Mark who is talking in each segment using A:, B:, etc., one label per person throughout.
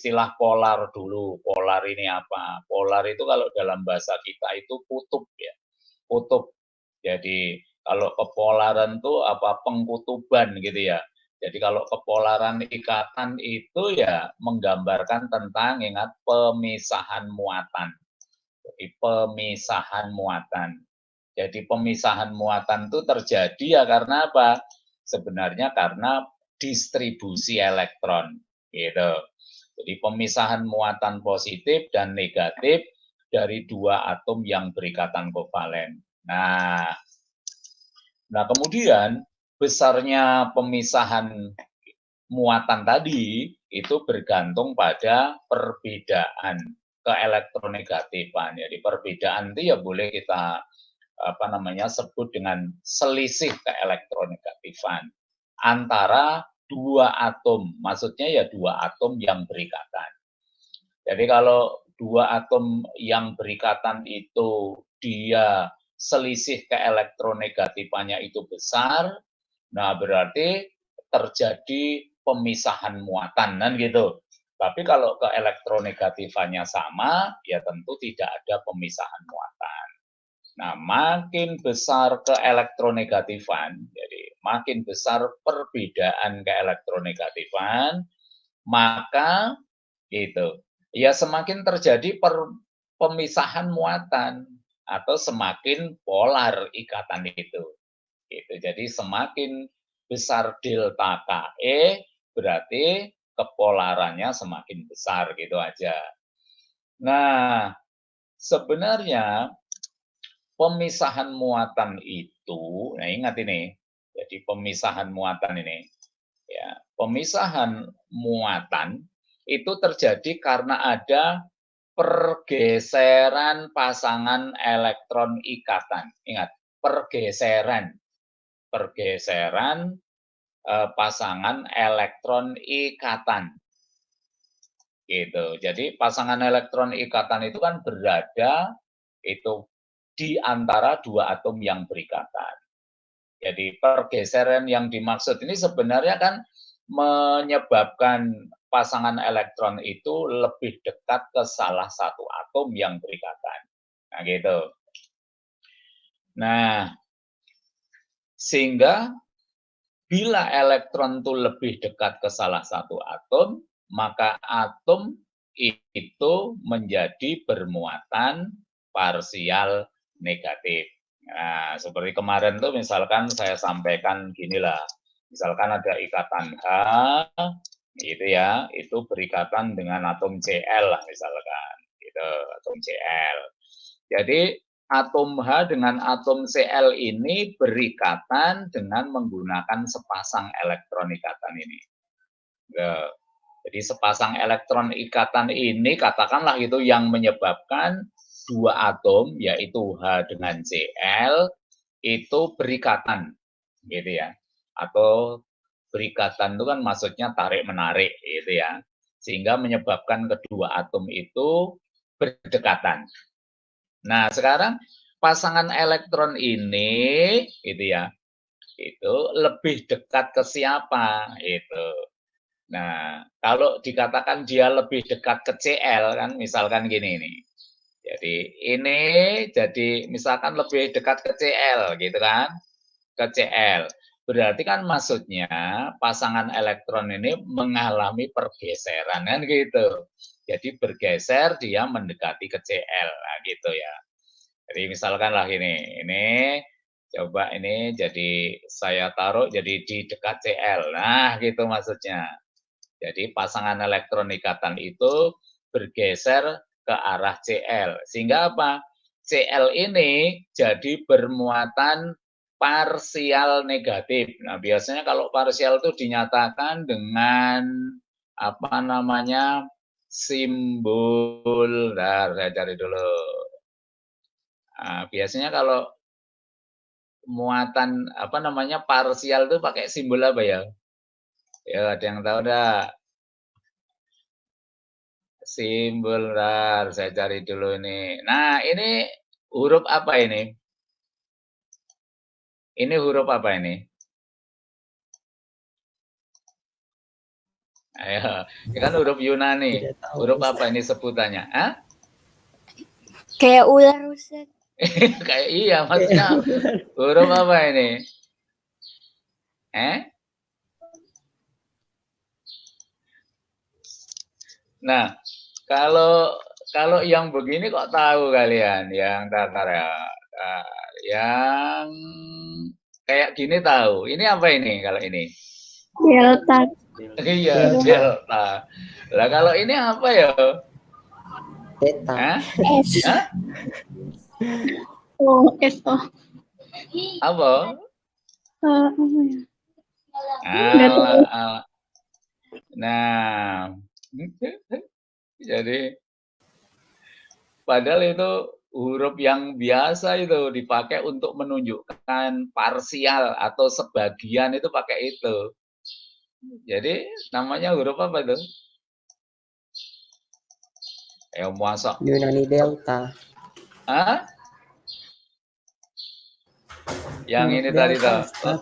A: istilah polar dulu. Polar ini apa? Polar itu kalau dalam bahasa kita itu kutub ya, kutub. Jadi kalau kepolaran tuh apa pengkutuban gitu ya. Jadi kalau kepolaran ikatan itu ya menggambarkan tentang ingat pemisahan muatan. Jadi pemisahan muatan. Jadi pemisahan muatan itu terjadi ya karena apa? Sebenarnya karena distribusi elektron gitu. Jadi pemisahan muatan positif dan negatif dari dua atom yang berikatan kovalen. Nah, kemudian besarnya pemisahan muatan tadi itu bergantung pada perbedaan keelektronegatifan. Jadi perbedaan itu ya boleh kita sebut dengan selisih keelektronegatifan antara dua atom. Maksudnya ya dua atom yang berikatan. Jadi kalau dua atom yang berikatan itu dia selisih keelektronegatifannya itu besar, nah berarti terjadi pemisahan muatan kan gitu. Tapi kalau keelektronegatifannya sama, ya tentu tidak ada pemisahan muatan. Nah, makin besar keelektronegatifan, jadi makin besar perbedaan keelektronegatifan, maka gitu. Ya semakin terjadi pemisahan muatan atau semakin polar ikatan itu. Gitu. Jadi semakin besar delta KE berarti kepolarannya semakin besar gitu aja. Nah, sebenarnya pemisahan muatan itu, nah ingat ini, jadi pemisahan muatan ini, ya, pemisahan muatan itu terjadi karena ada pergeseran pasangan elektron ikatan. Ingat, pergeseran, pergeseran pasangan elektron ikatan. Gitu. Jadi pasangan elektron ikatan itu kan berada itu di antara dua atom yang berikatan. Jadi pergeseran yang dimaksud ini sebenarnya kan menyebabkan pasangan elektron itu lebih dekat ke salah satu atom yang berikatan. Nah, gitu. Nah, sehingga bila elektron itu lebih dekat ke salah satu atom, maka atom itu menjadi bermuatan parsial negatif. Nah, seperti kemarin tuh misalkan saya sampaikan ginilah, misalkan ada ikatan H, gitu ya, itu berikatan dengan atom Cl lah misalkan, gitu, atom Cl. Jadi atom H dengan atom Cl ini berikatan dengan menggunakan sepasang elektron ikatan ini. Jadi sepasang elektron ikatan ini katakanlah itu yang menyebabkan dua atom yaitu H dengan Cl itu berikatan gitu ya. Atau berikatan itu kan maksudnya tarik menarik gitu ya. Sehingga menyebabkan kedua atom itu berdekatan. Nah, sekarang pasangan elektron ini gitu ya, itu lebih dekat ke siapa? Itu. Nah, kalau dikatakan dia lebih dekat ke Cl kan misalkan gini nih. Jadi ini jadi misalkan lebih dekat ke Cl gitu kan, ke Cl. Berarti kan maksudnya pasangan elektron ini mengalami pergeseran kan gitu. Jadi bergeser dia mendekati ke Cl, nah gitu ya. Jadi misalkanlah ini coba ini jadi saya taruh jadi di dekat Cl. Nah, gitu maksudnya. Jadi pasangan elektron ikatan itu bergeser ke arah Cl. Sehingga apa? Cl ini jadi bermuatan parsial negatif. Nah, biasanya kalau parsial itu dinyatakan dengan apa namanya? Simbol. Nah, saya cari dulu. Nah, biasanya kalau muatan apa namanya parsial itu pakai simbol apa ya? Ya ada yang tahu enggak? Simbol rar, saya cari dulu ini. Nah, ini huruf apa ini? Ini huruf apa ini? Ayo, ini kan huruf Yunani.
B: Tidak tahu,
A: Huruf
B: Ustaz.
A: apa ini sebutannya? Hah?
C: Kayak ular, Ustaz.
A: Kayak iya, maksudnya huruf apa ini? Nah, kalau yang begini kok tahu kalian, yang datar ya. Yang kayak gini tahu. Ini apa ini kalau ini?
C: Delta.
A: Iya, delta. Lah kalau ini apa ya?
B: Theta.
C: S.
A: Hah?
C: O. S. O.
A: Apa?
C: Apa ya?
A: Alah. Nah, jadi padahal itu huruf yang biasa itu dipakai untuk menunjukkan parsial atau sebagian itu pakai itu. Jadi namanya huruf apa tuh? Masa
B: Yunani delta.
A: Hah? Yang
B: Huruf
A: ini
B: delta,
A: tadi tuh.
B: Ustaz.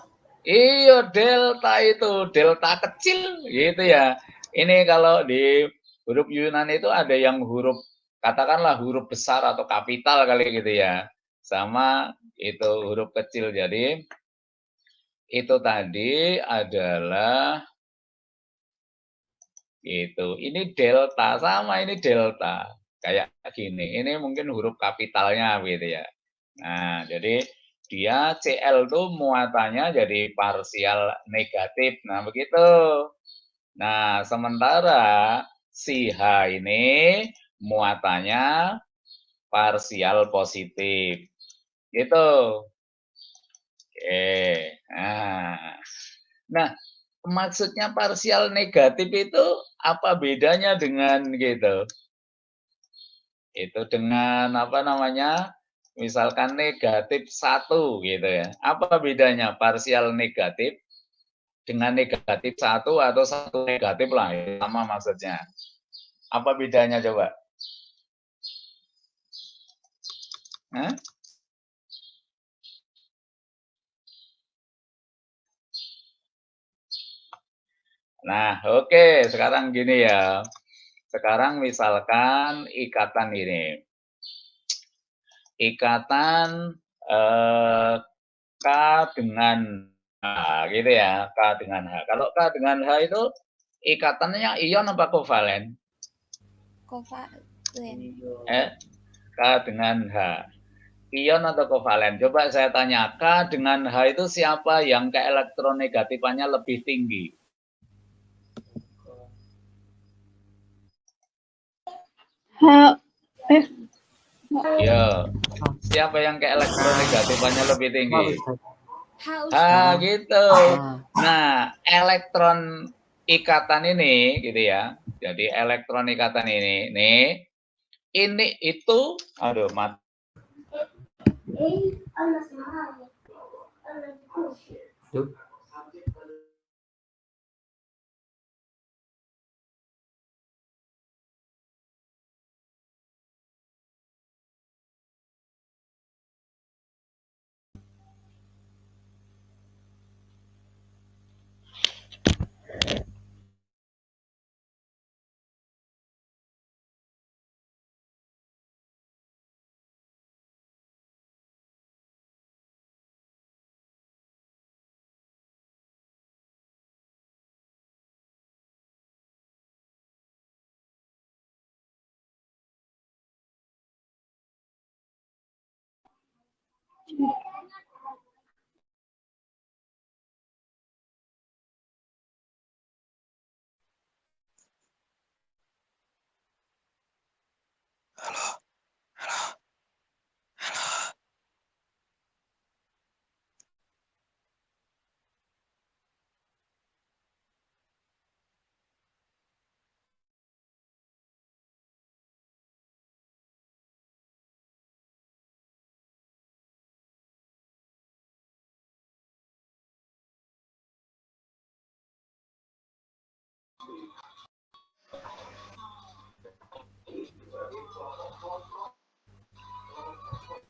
A: Iya, delta itu, delta kecil gitu ya. Ini kalau di huruf Yunani itu ada yang huruf katakanlah huruf besar atau kapital kali gitu ya. Sama itu huruf kecil. Jadi itu tadi adalah itu. Ini delta sama ini delta. Kayak gini. Ini mungkin huruf kapitalnya gitu ya. Nah, jadi dia Cl itu muatannya jadi parsial negatif. Nah, begitu. Nah, sementara si H ini muatannya parsial positif. Gitu. Oke. Nah, maksudnya parsial negatif itu apa bedanya dengan gitu? Itu dengan apa namanya? Misalkan negatif 1 gitu ya. Apa bedanya parsial negatif dengan negatif 1 atau 1 negatif lah, sama maksudnya. Apa bedanya coba? Hah? Nah, oke, sekarang gini ya. Sekarang misalkan ikatan ini. Ikatan K dengan H gitu ya, K dengan H. Kalau K dengan H itu ikatannya ion apa kovalen?
C: Kovalen.
A: K dengan H. Ion atau kovalen? Coba saya tanya, K dengan H itu siapa yang keelektronegatifannya lebih tinggi? Ya, siapa yang keelektronegatifannya lebih tinggi? H gitu. Nah, elektron ikatan ini gitu ya. Jadi elektron ikatan ini itu aduh mati.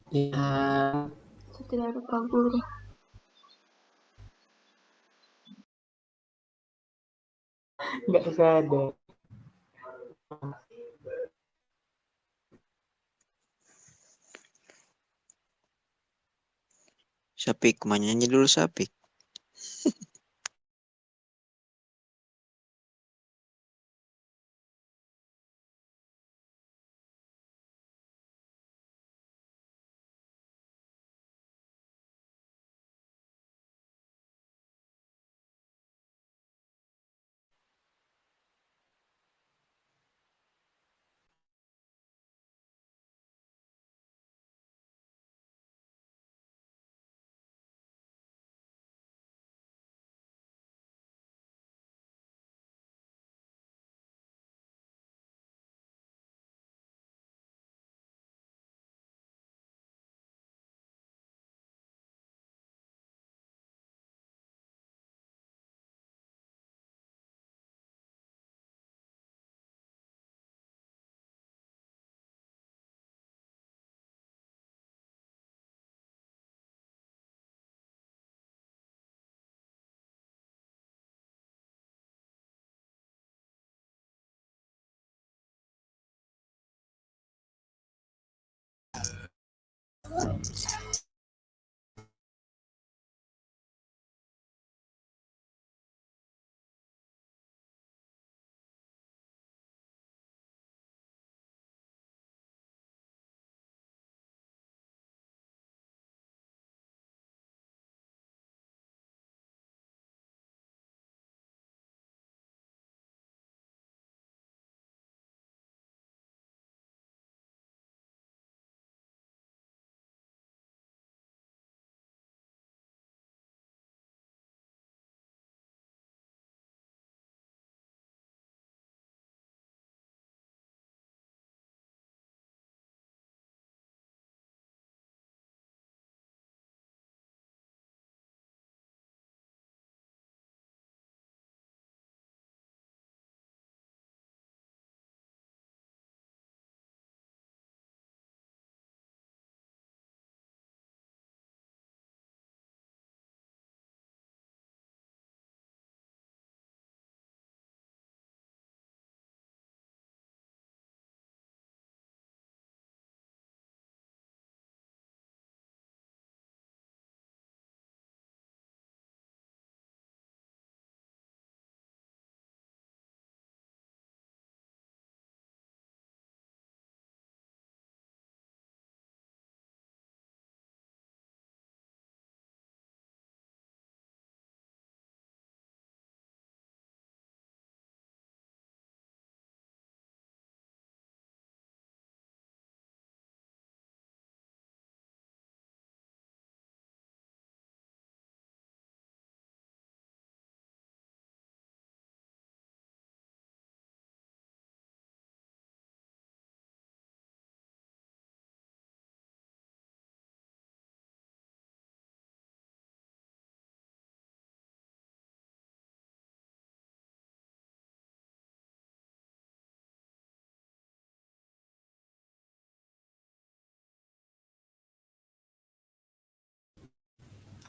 B: Ya,
C: Tidak lupa guru.
B: nggak Orsada.
D: Syafik, mau nyanyi dulu Syafik.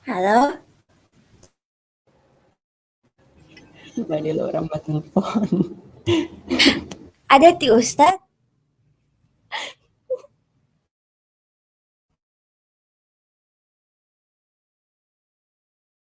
C: Halo,
B: Tadi lo orang buat telepon.
C: ada ti Ustad?